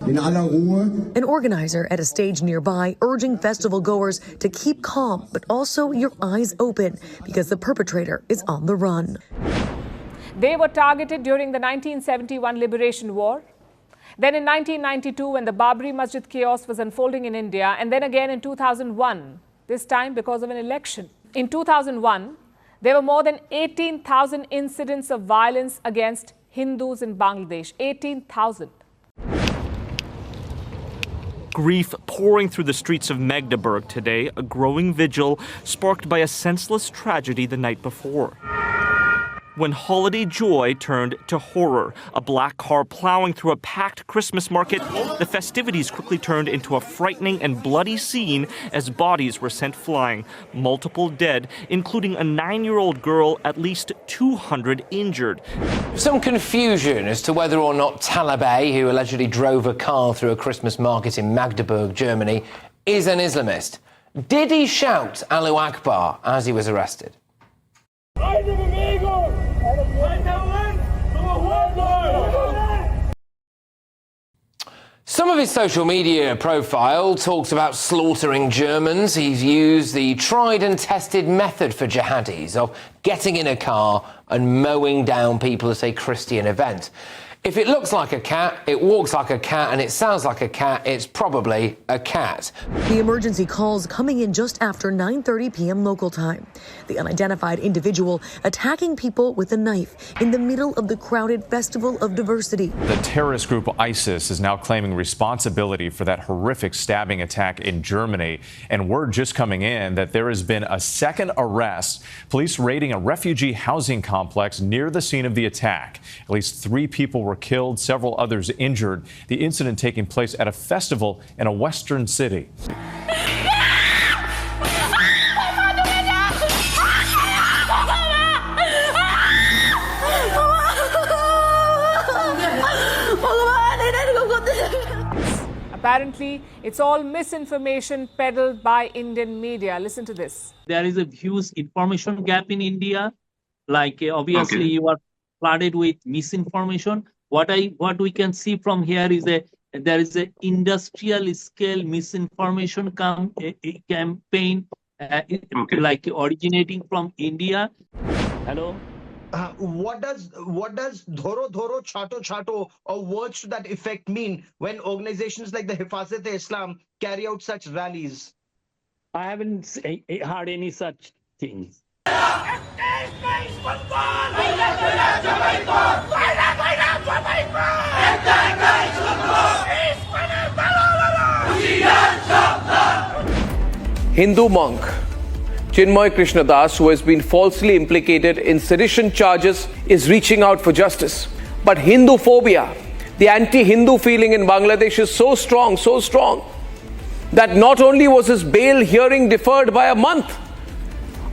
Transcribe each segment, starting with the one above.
An organizer at a stage nearby urging festival goers to keep calm, but also your eyes open because the perpetrator is on the run. They were targeted during the 1971 Liberation War. Then in 1992, when the Babri Masjid chaos was unfolding in India, and then again in 2001, this time because of an election. In 2001, there were more than 18,000 incidents of violence against Hindus in Bangladesh. 18,000. Grief pouring through the streets of Magdeburg today, a growing vigil sparked by a senseless tragedy the night before. When holiday joy turned to horror, a black car plowing through a packed Christmas market, the festivities quickly turned into a frightening and bloody scene as bodies were sent flying, multiple dead, including a 9-year-old girl, at least 200 injured. Some confusion as to whether or not Talabeh, who allegedly drove a car through a Christmas market in Magdeburg, Germany, is an Islamist. Did he shout Allahu Akbar as he was arrested? Some of his social media profile talks about slaughtering Germans. He's used the tried and tested method for jihadis of getting in a car and mowing down people at a Christian event. If it looks like a cat, it walks like a cat, and it sounds like a cat, it's probably a cat. The emergency calls coming in just after 9:30 p.m. local time. The unidentified individual attacking people with a knife in the middle of the crowded Festival of Diversity. The terrorist group ISIS is now claiming responsibility for that horrific stabbing attack in Germany. And word just coming in that there has been a second arrest. Police raiding a refugee housing complex near the scene of the attack. At least 3 people were killed, several others injured. The incident taking place at a festival in a western city. Apparently, it's all misinformation peddled by Indian media. Listen to this. There is a huge information gap in India. Obviously, you are flooded with misinformation. What we can see from here is there is an industrial scale misinformation campaign originating from India. Hello. What does dhoro dhoro chato chato or words to that effect mean when organizations like the Hifazat-e-Islam carry out such rallies? I haven't heard any such things. Hindu monk Chinmoy Krishna, who has been falsely implicated in sedition charges, is reaching out for justice. But Hindu phobia, the anti-Hindu feeling in Bangladesh is so strong, that not only was his bail hearing deferred by a month,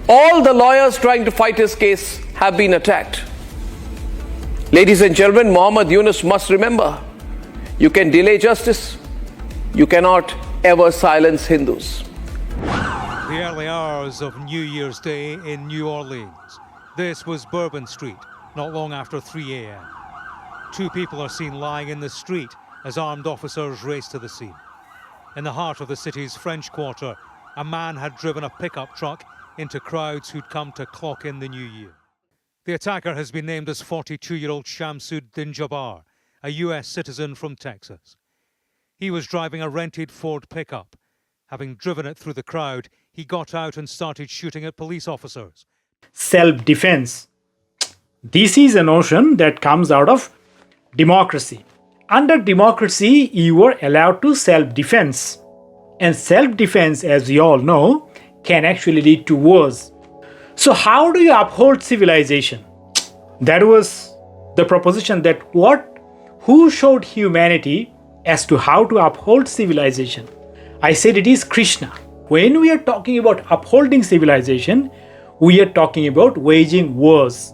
all the lawyers trying to fight his case have been attacked. Ladies and gentlemen, Muhammad Yunus must remember, you can delay justice, you cannot ever silence Hindus. The early hours of New Year's Day in New Orleans. This was Bourbon Street, not long after 3 a.m. 2 people are seen lying in the street as armed officers race to the scene. In the heart of the city's French Quarter, a man had driven a pickup truck into crowds who'd come to clock in the new year. The attacker has been named as 42-year-old Shamsuddin Jabbar, a US citizen from Texas. He was driving a rented Ford pickup. Having driven it through the crowd, he got out and started shooting at police officers. Self-defense. This is a notion that comes out of democracy. Under democracy, you are allowed to self-defense. And self-defense, as we all know, can actually lead to wars. So how do you uphold civilization? That was the proposition that who showed humanity as to how to uphold civilization? I said it is Krishna. When we are talking about upholding civilization, we are talking about waging wars.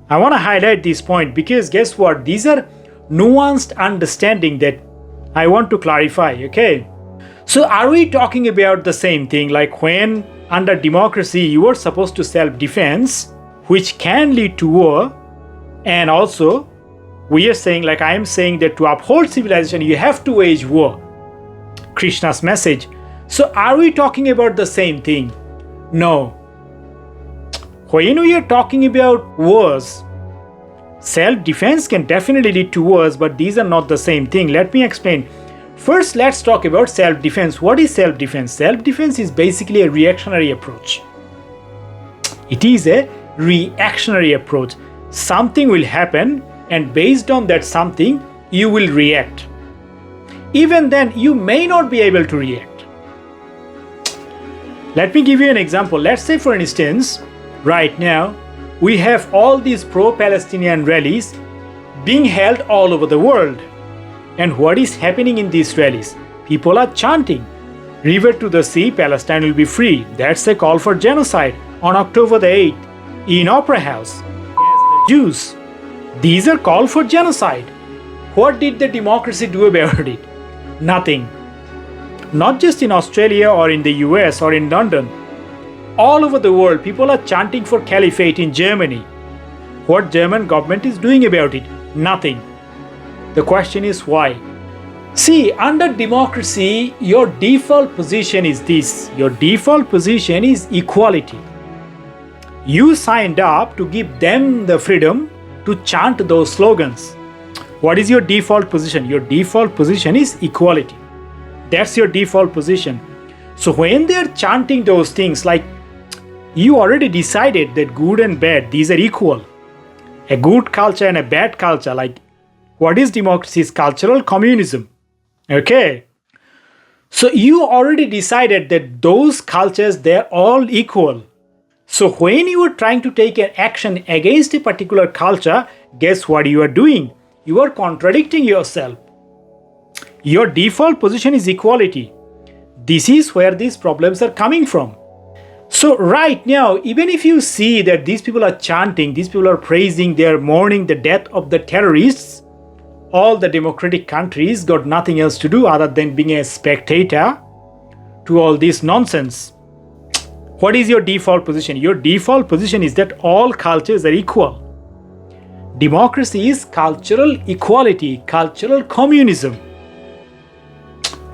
I want to highlight this point because guess what? These are nuanced understanding that I want to clarify, okay? So are we talking about the same thing, like when under democracy you are supposed to self-defense, which can lead to war, and also We are saying, like I am saying, that to uphold civilization, you have to wage war. Krishna's message. So are we talking about the same thing? No. When we are talking about wars, self-defense can definitely lead to wars, but these are not the same thing. Let me explain. First, let's talk about self-defense. What is self-defense? Self-defense is basically a reactionary approach. It is a reactionary approach. Something will happen, and based on that something, you will react. Even then, you may not be able to react. Let me give you an example. Let's say, for instance, right now, we have all these pro-Palestinian rallies being held all over the world. And what is happening in these rallies? People are chanting, "River to the sea, Palestine will be free." That's a call for genocide on October the 8th in Opera House. As the Jews, these are calls for genocide. What did the democracy do about it? Nothing. Not just in Australia or in the US or in London. All over the world, people are chanting for caliphate in Germany. What German government is doing about it? Nothing. The question is why? See, under democracy, your default position is this. Your default position is equality. You signed up to give them the freedom to chant those slogans. What is your default position? Your default position is equality. That's your default position. So when they're chanting those things, like you already decided that good and bad, these are equal. A good culture and a bad culture, like what is democracy? Is cultural communism. Okay. So you already decided that those cultures, they're all equal. So when you are trying to take an action against a particular culture, guess what you are doing? You are contradicting yourself. Your default position is equality. This is where these problems are coming from. So right now, even if you see that these people are chanting, these people are praising, they are mourning the death of the terrorists, all the democratic countries got nothing else to do other than being a spectator to all this nonsense. What is your default position? Your default position is that all cultures are equal. Democracy is cultural equality, cultural communism.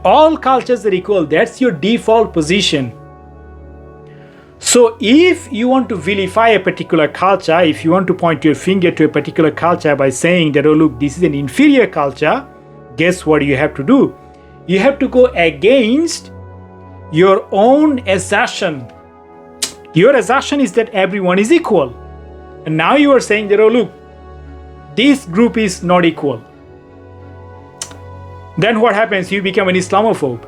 All cultures are equal. That's your default position. So if you want to vilify a particular culture, if you want to point your finger to a particular culture by saying that, oh look, this is an inferior culture, guess what you have to do? You have to go against your own assertion. Your assertion is that everyone is equal. And now you are saying that, oh look, this group is not equal. Then what happens? You become an Islamophobe.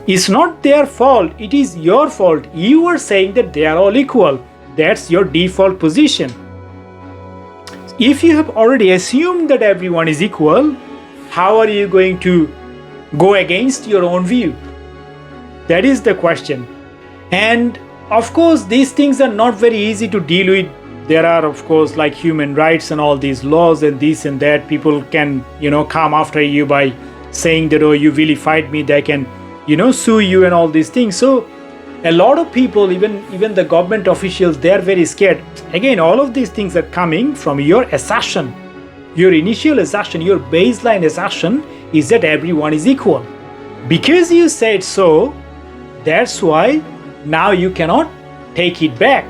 It's not their fault, it is your fault. You are saying that they are all equal. That's your default position. If you have already assumed that everyone is equal, how are you going to go against your own view? That is the question. And of course, these things are not very easy to deal with. There are, of course, like human rights and all these laws and this and that. People can, come after you by saying that, oh, you vilified me. They can, sue you and all these things. So a lot of people, even the government officials, they are very scared. Again, all of these things are coming from your assertion. Your initial assertion, your baseline assertion is that everyone is equal. Because you said so, that's why now you cannot take it back.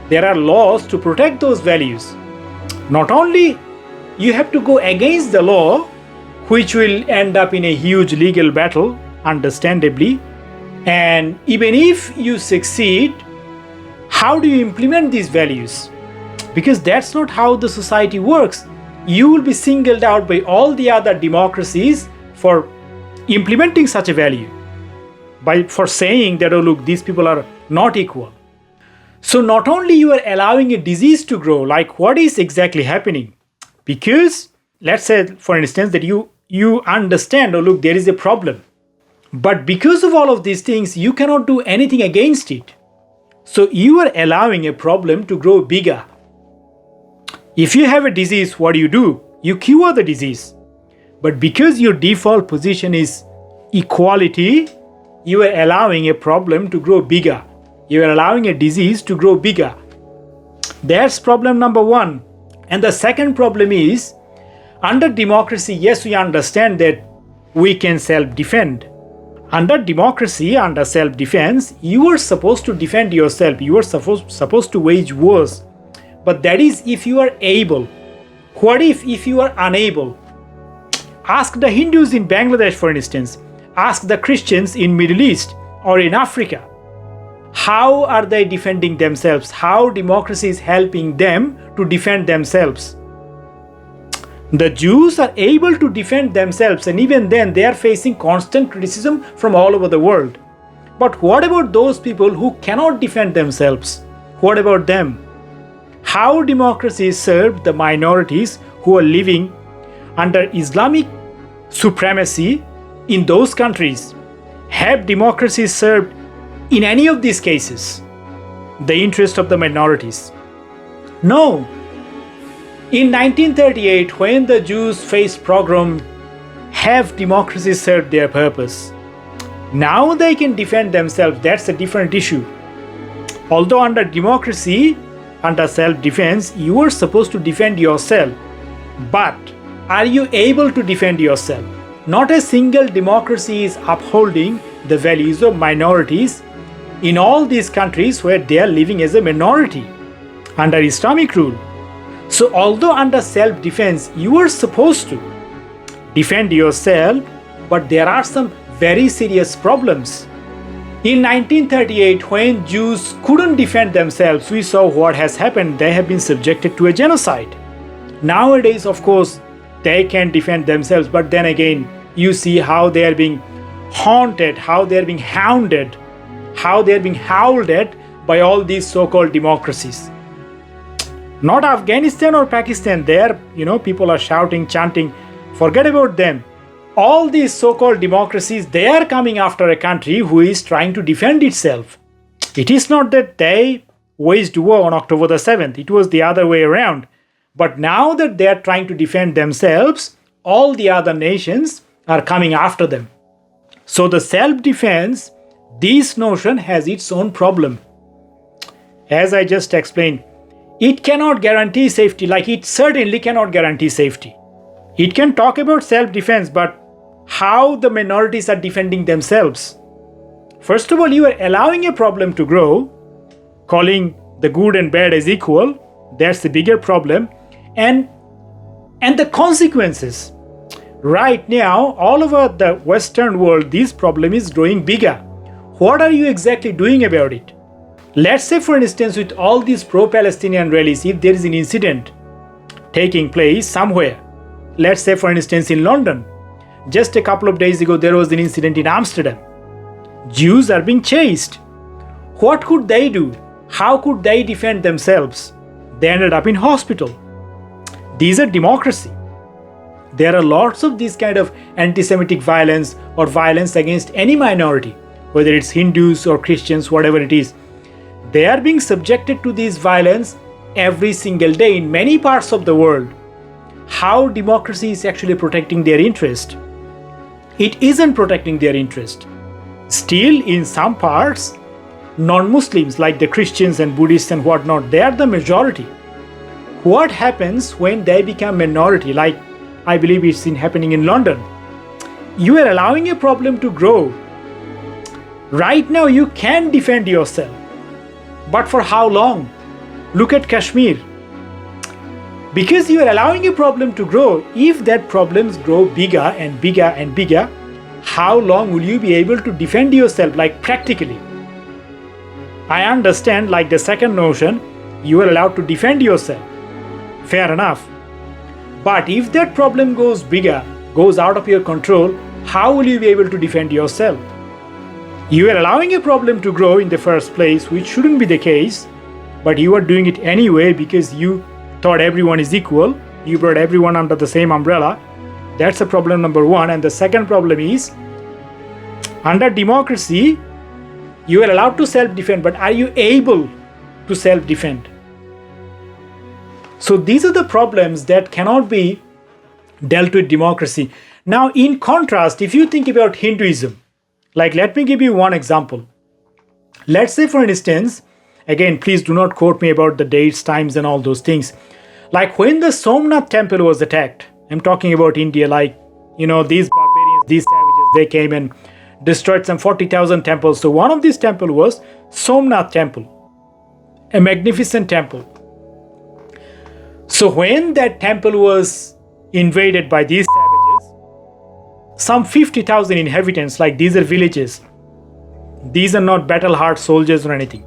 There are laws to protect those values. Not only you have to go against the law, which will end up in a huge legal battle, understandably, and even if you succeed, how do you implement these values? Because that's not how the society works. You will be singled out by all the other democracies for implementing such a value, for saying that, oh look, these people are not equal. So not only you are allowing a disease to grow, like what is exactly happening? Because let's say, for instance, that you understand, oh look, there is a problem. But because of all of these things, you cannot do anything against it. So you are allowing a problem to grow bigger. If you have a disease, what do? You cure the disease. But because your default position is equality, you are allowing a problem to grow bigger. You are allowing a disease to grow bigger. That's problem number one. And the second problem is Under democracy, yes, we understand that we can self-defend. Under democracy, under self-defense, you are supposed to defend yourself. You are supposed to wage wars. But that is if you are able. What if you are unable? Ask the Hindus in Bangladesh, for instance. Ask the Christians in Middle East or in Africa. How are they defending themselves? How democracy is helping them to defend themselves? The Jews are able to defend themselves, and even then they are facing constant criticism from all over the world. But what about those people who cannot defend themselves? What about them? How democracy served the minorities who are living under Islamic supremacy in those countries? Have democracies served in any of these cases the interest of the minorities? No. In 1938, when the Jews faced pogrom, have democracies served their purpose? Now they can defend themselves. That's a different issue. Although under democracy, under self-defense, you are supposed to defend yourself. But are you able to defend yourself? Not a single democracy is upholding the values of minorities in all these countries where they are living as a minority under Islamic rule. So although under self-defense you are supposed to defend yourself, but there are some very serious problems. In 1938, when Jews couldn't defend themselves, we saw what has happened. They have been subjected to a genocide. Nowadays, of course, they can defend themselves, but then again, you see how they are being haunted, how they are being hounded, how they are being howled at by all these so-called democracies. Not Afghanistan or Pakistan. There, people are shouting, chanting. Forget about them. All these so-called democracies, they are coming after a country who is trying to defend itself. It is not that they waged war on October the 7th. It was the other way around. But now that they are trying to defend themselves, all the other nations are coming after them. So the self-defense, this notion has its own problem. As I just explained, it cannot guarantee safety, like it certainly cannot guarantee safety. It can talk about self-defense, but how the minorities are defending themselves. First of all, you are allowing a problem to grow, calling the good and bad as equal. That's the bigger problem. And the consequences. Right now, all over the Western world, this problem is growing bigger. What are you exactly doing about it? Let's say, for instance, with all these pro-Palestinian rallies, if there is an incident taking place somewhere, let's say, for instance, in London, just a couple of days ago, there was an incident in Amsterdam. Jews are being chased. What could they do? How could they defend themselves? They ended up in hospital. These are democracy. There are lots of this kind of anti-Semitic violence or violence against any minority, whether it's Hindus or Christians, whatever it is. They are being subjected to this violence every single day in many parts of the world. How democracy is actually protecting their interest? It isn't protecting their interest. Still, in some parts, non-Muslims like the Christians and Buddhists and whatnot, they are the majority. What happens when they become minority, like I believe it's happening in London? You are allowing a problem to grow. Right now you can defend yourself. But for how long? Look at Kashmir. Because you are allowing a problem to grow, if that problems grow bigger and bigger and bigger, how long will you be able to defend yourself, like practically? I understand, like the second notion, you are allowed to defend yourself. Fair enough. But if that problem goes bigger, goes out of your control, how will you be able to defend yourself? You are allowing a problem to grow in the first place, which shouldn't be the case, but you are doing it anyway because you thought everyone is equal. You brought everyone under the same umbrella. That's a problem number one. And the second problem is, under democracy, you are allowed to self-defend, but are you able to self-defend? So these are the problems that cannot be dealt with democracy. Now, in contrast, if you think about Hinduism, like let me give you one example. Let's say, for instance, again, please do not quote me about the dates, times, and all those things. Like when the Somnath temple was attacked, I'm talking about India, like, these barbarians, these savages, they came and destroyed some 40,000 temples. So one of these temples was Somnath temple, a magnificent temple. So when that temple was invaded by these savages, some 50,000 inhabitants, like these are villages, these are not battle-hard soldiers or anything.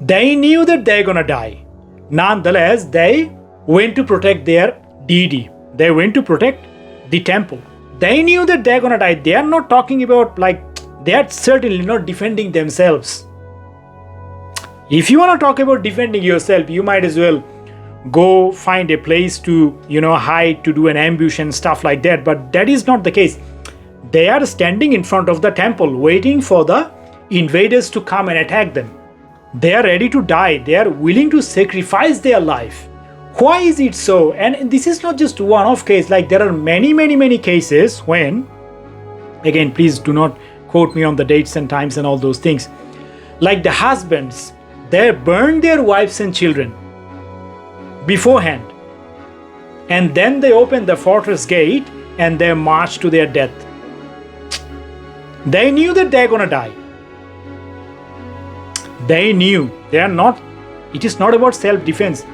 They knew that they're gonna die. Nonetheless, they went to protect their deity. They went to protect the temple. They knew that they're gonna die. They are not talking about, like, they are certainly not defending themselves. If you want to talk about defending yourself, you might as well go find a place to, hide, to do an ambush and stuff like that. But that is not the case. They are standing in front of the temple, waiting for the invaders to come and attack them. They are ready to die. They are willing to sacrifice their life. Why is it so? And this is not just one-off case. Like, there are many, many, many cases when, again, please do not quote me on the dates and times and all those things. Like the husbands, they burn their wives and children beforehand. And then they open the fortress gate and they march to their death. They knew that they're gonna die. They knew. It is not about self-defense.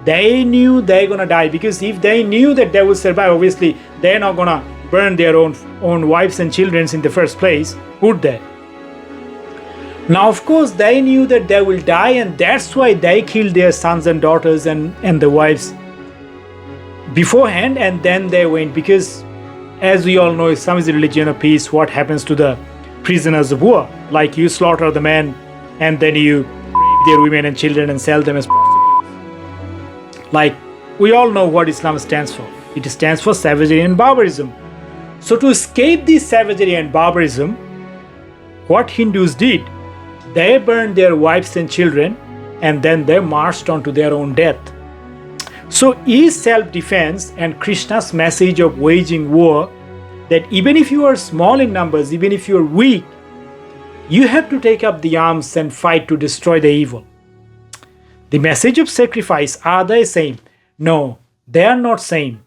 They knew they're gonna die, because if they knew that they would survive, obviously they're not gonna burn their own wives and children in the first place, would they? Now, of course, they knew that they will die, and that's why they killed their sons and daughters and the wives beforehand, and then they went, because as we all know, Islam is a religion of peace. What happens to the prisoners of war? Like, you slaughter the men and then you rape their women and children and sell them as prostitutes. Like, we all know what Islam stands for. It stands for savagery and barbarism. So to escape this savagery and barbarism, what Hindus did, they burned their wives and children and then they marched on to their own death. So is self-defense and Krishna's message of waging war that even if you are small in numbers, even if you are weak, you have to take up the arms and fight to destroy the evil? The message of sacrifice, are they same? No, they are not same.